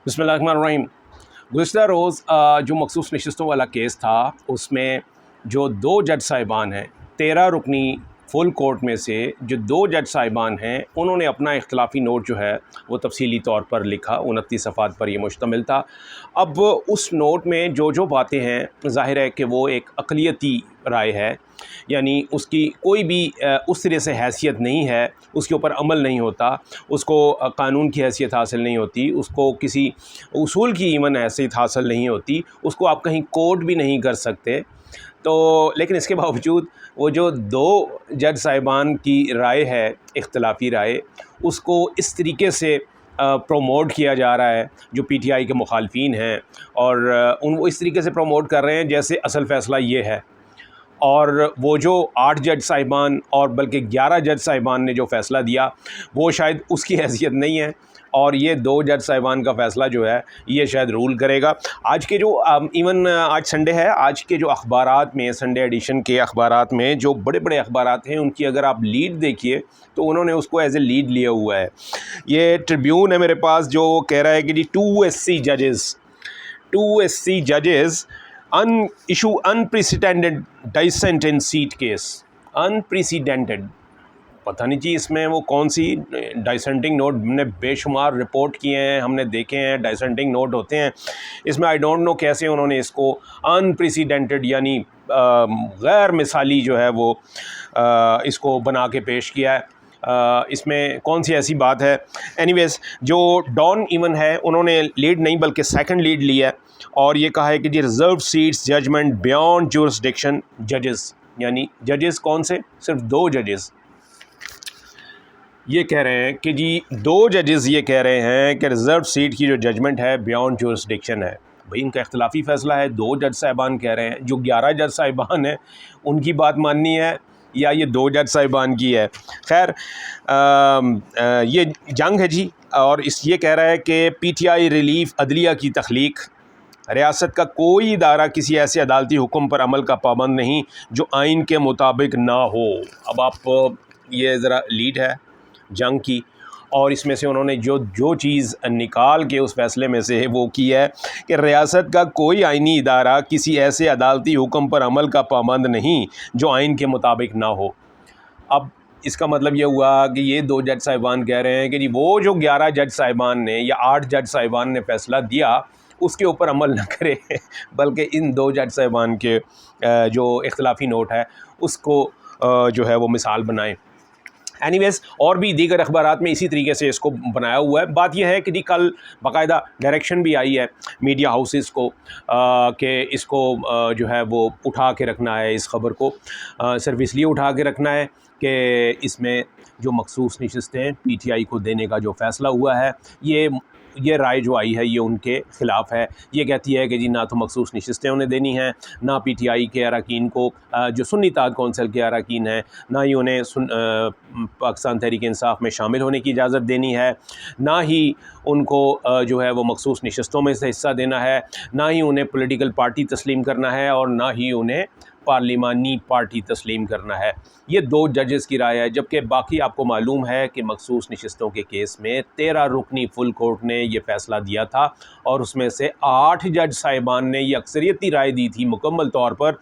बिस्मिल्लाहिर्रहमानिर्रहीम। गुज़िश्ता रोज़ जो मखसूस नशिस्तों वाला केस था, उसमें जो दो जज साहिबान हैं 13 रुकनी फुल कोर्ट में से जो दो जज साहिबान हैं, उन्होंने अपना इख्तलाफी नोट जो है वो तफसीली तौर पर लिखा। 29 सफ़ात पर ये मुश्तमिल था। अब उस नोट में जो जो बातें हैं, ज़ाहिर है कि वो एक अक़लियती राय है, यानी उसकी कोई भी उस तरह से हैसियत नहीं है, उसके ऊपर अमल नहीं होता, उसको कानून की हैसियत हासिल नहीं होती, उसको किसी उसूल की ईवन हैसियत हासिल नहीं होती, उसको आप कहीं कोर्ट भी नहीं कर सकते। तो लेकिन इसके बावजूद वो जो दो जज साहिबान की राय है, इख्तलाफी राय, उसको इस तरीके से प्रमोट किया जा रहा है जो पीटीआई के मुखालफीन हैं, और उन वो इस तरीके से प्रमोट कर रहे हैं जैसे असल फ़ैसला ये है। और वो जो 8 जज साहिबान और बल्कि 11 जज साहिबान ने जो फ़ैसला दिया, वो शायद उसकी हैसियत नहीं है, और ये 2 जज साहिबान का फ़ैसला जो है ये शायद रूल करेगा। आज के जो इवन आज संडे है, आज के जो अखबारात में, संडे एडिशन के अखबारात में जो बड़े बड़े अखबारात हैं, उनकी अगर आप लीड देखिए तो उन्होंने उसको एज ए लीड लिया हुआ है। ये ट्रिब्यून है मेरे पास, जो कह रहा है कि जी 2 SC judges issue unprecedented dissent in seat case। Unprecedented, पता नहीं जी इसमें वो कौन सी डाइसेंटिंग नोट, हमने बेशुमार रिपोर्ट किए हैं, हमने देखे हैं डाइसेंटिंग नोट होते हैं। इसमें आई डोंट नो कैसे उन्होंने इसको अनप्रेसिडेंटेड यानी गैर मिसाली जो है वो इसको बना के पेश किया है। इसमें कौन सी ऐसी बात है। एनीवेज़, जो डॉन इवन है उन्होंने लीड नहीं बल्कि सेकंड लीड लिया है, और ये कहा है कि जी reserve seats judgement beyond jurisdiction जजेस, यानी जजेस कौन से, सिर्फ 2 जजेस ये कह रहे हैं कि जी 2 जजेस ये कह रहे हैं कि रिज़र्व सीट की जो जजमेंट है बियॉन्ड जुरिस्डिक्शन है। भाई इनका इख्तलाफी फ़ैसला है, 2 जज साहिबान कह रहे हैं, जो 11 जज साहिबान हैं उनकी बात माननी है या ये 2 जज साहिबान की है। खैर ये जंग है जी, और ये कह रहा है कि पीटीआई रिलीफ अदलिया की तख्लीक, रियासत का कोई इदारा किसी ऐसे अदालती हुक्म पर अमल का पाबंद नहीं जो आइन के मुताबिक ना हो। अब आप ये ज़रा लीड है जंग की, और इसमें से उन्होंने जो जो चीज़ निकाल के उस फ़ैसले में से वो की है कि रियासत का कोई आइनी इदारा किसी ऐसे अदालती हुक्म पर अमल का पाबंद नहीं जो आइन के मुताबिक ना हो। अब इसका मतलब ये हुआ कि ये 2 जज साहिबान कह रहे हैं कि जी वो जो 11 जज साहिबान ने या 8 जज साहिबान ने फ़ैसला दिया उसके ऊपर अमल न करे, बल्कि इन 2 जज साहिबान के जो इख्तलाफी नोट है उसको जो है वो मिसाल बनाएं। एनीवेज़, और भी दीगर अखबारात में इसी तरीके से इसको बनाया हुआ है। बात यह है कि जी कल बाकायदा डायरेक्शन भी आई है मीडिया हाउसेस को कि इसको जो है वो उठा के रखना है, इस ख़बर को सिर्फ इसलिए उठा के रखना है कि इसमें जो मखसूस नशिस्तें पीटीआई को देने का जो फ़ैसला हुआ है, ये राय जो आई है ये उनके ख़िलाफ़ है। ये कहती है कि जी ना तो मखसूस नशिस्तें उन्हें देनी हैं, ना पीटीआई के अरकान को जो सुन्नी इत्तेहाद कौंसिल के अरकान हैं, ना ही उन्हें पाकिस्तान तहरीक इंसाफ में शामिल होने की इजाज़त देनी है, ना ही उनको जो है वो मखसूस नशिस्तों में से हिस्सा देना है, ना ही उन्हें पॉलिटिकल पार्टी तस्लीम करना है, और ना ही उन्हें पार्लिमानी पार्टी तस्लीम करना है। ये 2 जजेस की राय है, जबकि बाकी आपको मालूम है कि मखसूस नशिस्तों के केस में 13 रुकनी फुल कोर्ट ने ये फ़ैसला दिया था, और उसमें से 8 जज साहिबान ने ये अक्सरियती राय दी थी मुकम्मल तौर पर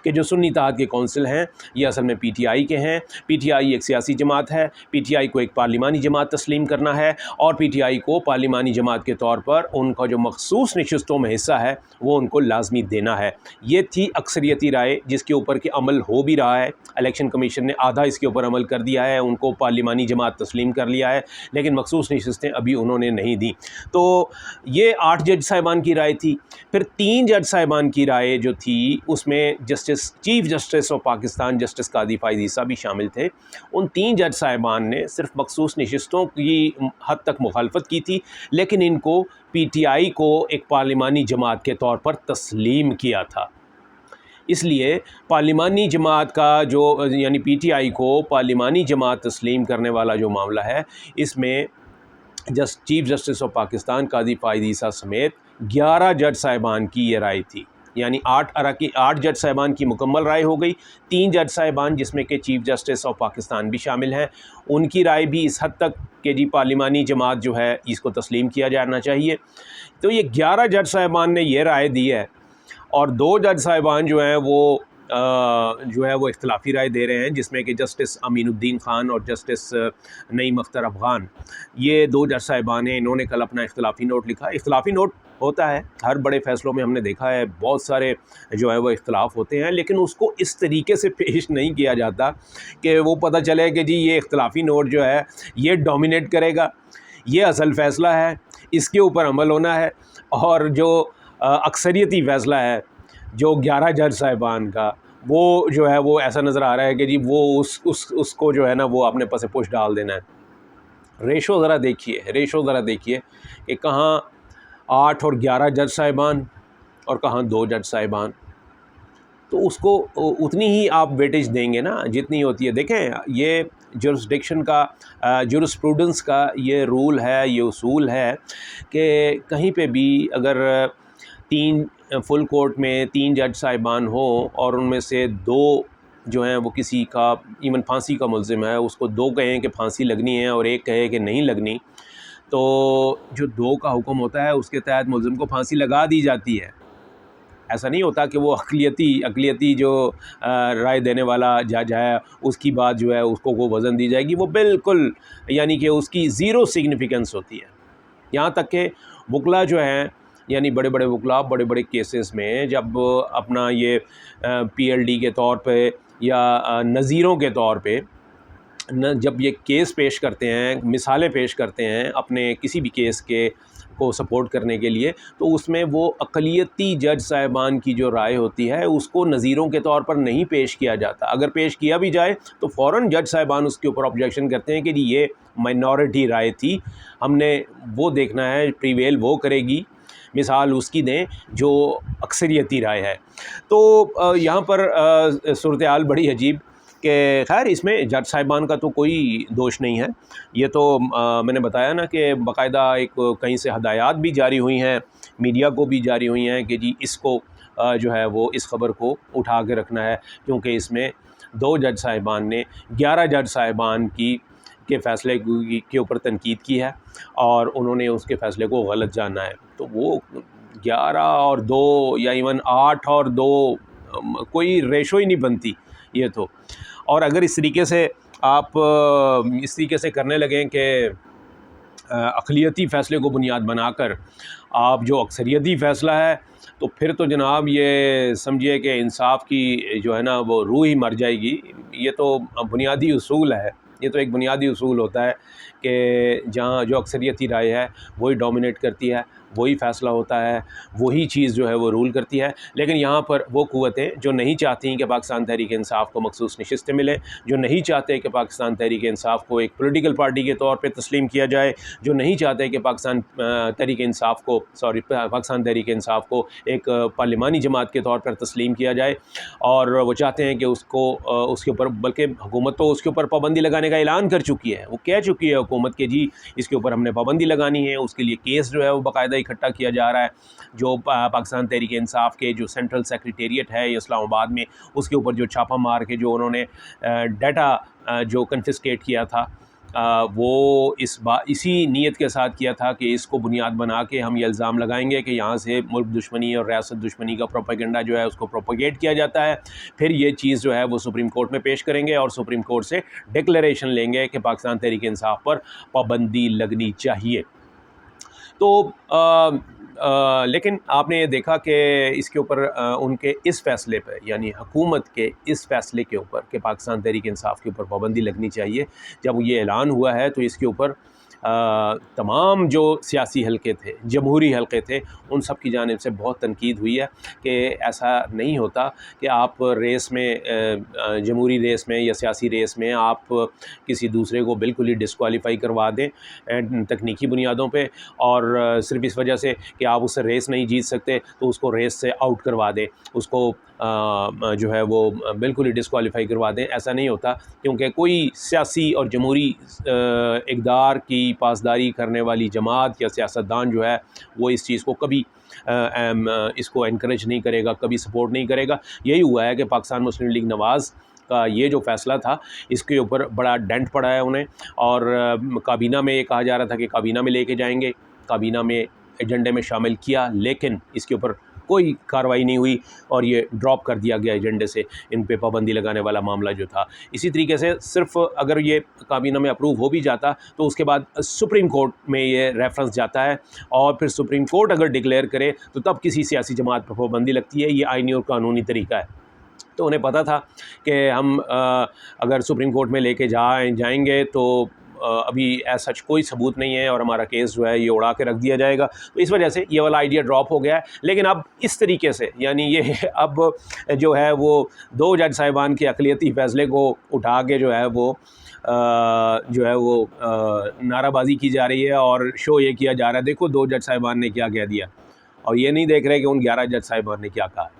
कि जो सुन्नी इत्तेहाद के कौंसिल हैं ये असल में पीटीआई के हैं। पीटीआई एक सियासी जमात है, पीटीआई को एक पार्लिमानी जमात तस्लीम करना है, और पीटीआई को पार्लिमानी जमात के तौर पर उनका जो मखसूस नशिस्तों में हिस्सा है वो उनको लाजमी देना है। ये थी अक्सरियती राय जिसके ऊपर कि अमल हो भी रहा है। इलेक्शन कमीशन ने आधा इसके ऊपर अमल कर दिया है, उनको पार्लिमानी जमात तस्लीम कर लिया है, लेकिन मखसूस नशिस्तें अभी उन्होंने नहीं दी। तो ये 8 जज साहिबान की राय थी। फिर 3 जज साहिबान की राय जो थी उसमें chief justice of Pakistan justice Qazi Faez ईसा भी शामिल थे। उन 3 जज साहिबान ने सिर्फ मखसूस नशिस्तों की हद तक मुखालफत की थी, लेकिन इनको पीटीआई को एक पार्लिमानी जमात के तौर पर तस्लीम किया था। इसलिए पार्लिमानी जमात का जो यानी पीटीआई को पार्लिमानी जमात तस्लीम करने वाला जो मामला है, इसमें चीफ जस्टिस ऑफ पाकिस्तान कादी फ़ाइज़ ईसा समेत 11 जज साहिबान की ये राय थी। यानी 8 जज साहिबान की मुकम्मल राय हो गई। 3 जज साहिबान जिसमें कि चीफ़ जस्टिस ऑफ पाकिस्तान भी शामिल हैं, उनकी राय भी इस हद तक कि जी पार्लिमानी जमात जो है इसको तस्लीम किया जाना चाहिए। तो ये 11 जज साहिबान ने ये राय दी है और 2 जज साहिबान जो हैं वो इख्तलाफी राय दे रहे हैं, जिसमें कि जस्टिस अमीनुद्दीन ख़ान और जस्टिस नईम अख्तर अफ़गान, ये 2 जज साहिबान हैं। इन्होंने कल अपना इख्तलाफी नोट लिखा। इख्तलाफी नोट होता है हर बड़े फ़ैसलों में, हमने देखा है बहुत सारे जो है वो इख्तलाफ होते हैं, लेकिन उसको इस तरीके से पेश नहीं किया जाता कि वो पता चले कि जी ये इख्तलाफी नोट जो है ये डोमिनेट करेगा, ये असल फ़ैसला है, इसके ऊपर अमल होना है। और जो अक्सरियती फ़ैसला है जो 11 जज साहिबान का, वो जो है वो ऐसा नज़र आ रहा है कि जी वो उसको जो है ना वो अपने पसे पुश डाल देना है। रेशो ज़रा देखिए कि कहाँ 8 और 11 जज साहिबान और कहाँ 2 जज साहिबान। तो उसको उतनी ही आप वेटेज देंगे ना जितनी होती है। देखें, ये जुरिस्डिक्शन का जुरिस्प्रूडेंस का ये रूल है, ये उसूल है कि कहीं पे भी अगर 3 फुल कोर्ट में 3 जज साहिबान हो और उनमें से 2 जो हैं वो किसी का इवन फांसी का मुल्ज़िम है, उसको 2 कहें कि फांसी लगनी है और 1 कहे कि नहीं लगनी, तो जो 2 का हुक्म होता है उसके तहत मुल्ज़िम को फांसी लगा दी जाती है। ऐसा नहीं होता कि वो अक़लियती जो राय देने वाला जज है उसकी बात जो है उसको वो वज़न दी जाएगी। वो बिल्कुल यानी कि उसकी ज़ीरो सिग्निफिकेंस होती है। यहाँ तक कि वकला जो हैं, यानी बड़े बड़े वकला बड़े बड़े केसेस में जब अपना ये पीएलडी के तौर पे या नज़ीरों के तौर पे जब ये केस पेश करते हैं, मिसालें पेश करते हैं अपने किसी भी केस के को सपोर्ट करने के लिए, तो उसमें वो अक़लियती जज साहिबान की जो राय होती है उसको नज़ीरों के तौर पर नहीं पेश किया जाता। अगर पेश किया भी जाए तो फ़ौरन जज साहिबान उसके ऊपर ऑब्जेक्शन करते हैं कि जी ये माइनॉरिटी राय थी, हमने वो देखना है, प्रीवेल वो करेगी, मिसाल उसकी दें जो अक्सरियती राय है। तो यहाँ पर सूरत हाल बड़ी अजीब कि खैर इसमें जज साहिबान का तो कोई दोष नहीं है। ये तो मैंने बताया ना कि बाकायदा एक कहीं से हदायत भी जारी हुई हैं, मीडिया को भी जारी हुई हैं कि जी इसको जो है वो इस ख़बर को उठा के रखना है, क्योंकि इसमें 2 जज साहिबान ने 11 जज साहिबान के फ़ैसले के ऊपर तनकीद की है और उन्होंने उसके फ़ैसले को गलत जाना है। तो वो 11 और 2 या इवन 8 और 2 कोई रेशो ही नहीं बनती ये तो। और अगर इस तरीके से आप इस तरीके से करने लगें कि अक़लियती फ़ैसले को बुनियाद बनाकर आप जो अक्सरियती फ़ैसला है, तो फिर तो जनाब ये समझिए कि इंसाफ की जो है ना वो रूह ही मर जाएगी। ये तो बुनियादी उसूल है, ये तो एक बुनियादी उसूल होता है कि जहाँ जो अक्सरियती राय है वही डोमिनेट करती है, वही फ़ैसला होता है, वही चीज़ जो है वो रूल करती है। लेकिन यहाँ पर वो क़ुव्वतें जो नहीं चाहती कि पाकिस्तान तहरीक-ए-इंसाफ़ को मख़सूस नशिस्तें मिलें, जो नहीं चाहते कि पाकिस्तान तहरीक-ए-इंसाफ़ को एक पॉलिटिकल पार्टी के तौर पे तस्लीम किया जाए, जो नहीं चाहते कि पाकिस्तान तहरीक-ए-इंसाफ़ को एक पार्लिमानी जमात के तौर पर तस्लीम किया जाए, और वो चाहते हैं कि उसको उसके ऊपर, बल्कि हुकूमत तो उसके ऊपर पाबंदी लगाने का ऐलान कर चुकी है। वो कह चुकी है हुकूमत कि जी इसके ऊपर हमने पाबंदी लगानी है, उसके लिए केस जो है वो बाकायदा इकट्ठा किया जा रहा है। जो पाकिस्तान तहरीक-ए-इंसाफ़ के जो सेंट्रल सेक्रेटेरिएट है इस्लामाबाद में, उसके ऊपर जो छापा मार के जो उन्होंने डाटा जो कन्फिस्केट किया था, वो इसी नीयत के साथ किया था कि इसको बुनियाद बना के हम ये इल्ज़ाम लगाएंगे कि यहाँ से मुल्क दुश्मनी और रियासत दुश्मनी का प्रोपेगेंडा जो है उसको प्रोपेगेट किया जाता है। फिर ये चीज़ जो है वो सुप्रीम कोर्ट में पेश करेंगे और सुप्रीम कोर्ट से डिक्लेरेशन लेंगे कि पाकिस्तान तहरीक-ए-इंसाफ़ पर पाबंदी लगनी चाहिए। तो लेकिन आपने ये देखा कि इसके ऊपर उनके इस फ़ैसले पर, यानी हुकूमत के इस फ़ैसले के ऊपर कि पाकिस्तान तहरीक-ए-इंसाफ़ के ऊपर पाबंदी लगनी चाहिए, जब ये ऐलान हुआ है तो इसके ऊपर तमाम जो सियासी हलके थे, जमहूरी हलके थे, उन सब की जानिब से बहुत तनकीद हुई है कि ऐसा नहीं होता कि आप रेस में जमहूरी रेस में या सियासी रेस में आप किसी दूसरे को बिल्कुल ही डिस्क्वालीफाई करवा दें तकनीकी बुनियादों पे, और सिर्फ इस वजह से कि आप उससे रेस नहीं जीत सकते तो उसको रेस से आउट करवा दें, उसको जो है वो बिल्कुल ही डिस्क्वालीफाई करवा दें। ऐसा नहीं होता, क्योंकि कोई सियासी और जमहूरी इक़दार की पासदारी करने वाली जमात या सियासतदान जो है वो इस चीज़ को कभी इसको इनकरेज नहीं करेगा, कभी सपोर्ट नहीं करेगा। यही हुआ है कि पाकिस्तान मुस्लिम लीग नवाज़ का ये जो फ़ैसला था, इसके ऊपर बड़ा डेंट पड़ा है उन्हें। और काबीना में ये कहा जा रहा था कि काबीना में लेके जाएंगे, काबीना में एजेंडे में शामिल किया, लेकिन इसके ऊपर कोई कार्रवाई नहीं हुई और ये ड्रॉप कर दिया गया एजेंडे से, इन पे पाबंदी लगाने वाला मामला जो था। इसी तरीके से सिर्फ अगर ये काबीना में अप्रूव हो भी जाता तो उसके बाद सुप्रीम कोर्ट में ये रेफरेंस जाता है, और फिर सुप्रीम कोर्ट अगर डिक्लेयर करे तो तब किसी सियासी जमात पर पाबंदी लगती है। ये आईनी और कानूनी तरीका है। तो उन्हें पता था कि हम अगर सुप्रीम कोर्ट में लेके जाएंगे तो अभी ऐसा सच कोई सबूत नहीं है और हमारा केस जो है ये उड़ा के रख दिया जाएगा। तो इस वजह से ये वाला आइडिया ड्रॉप हो गया है। लेकिन अब इस तरीके से, यानी ये अब जो है वो 2 जज साहिबान के अक़लियती फ़ैसले को उठा के जो है वो नाराबाजी की जा रही है और शो ये किया जा रहा है, देखो 2 जज साहिबान ने क्या कह दिया, और ये नहीं देख रहे कि उन 11 जज साहिबान ने क्या कहा।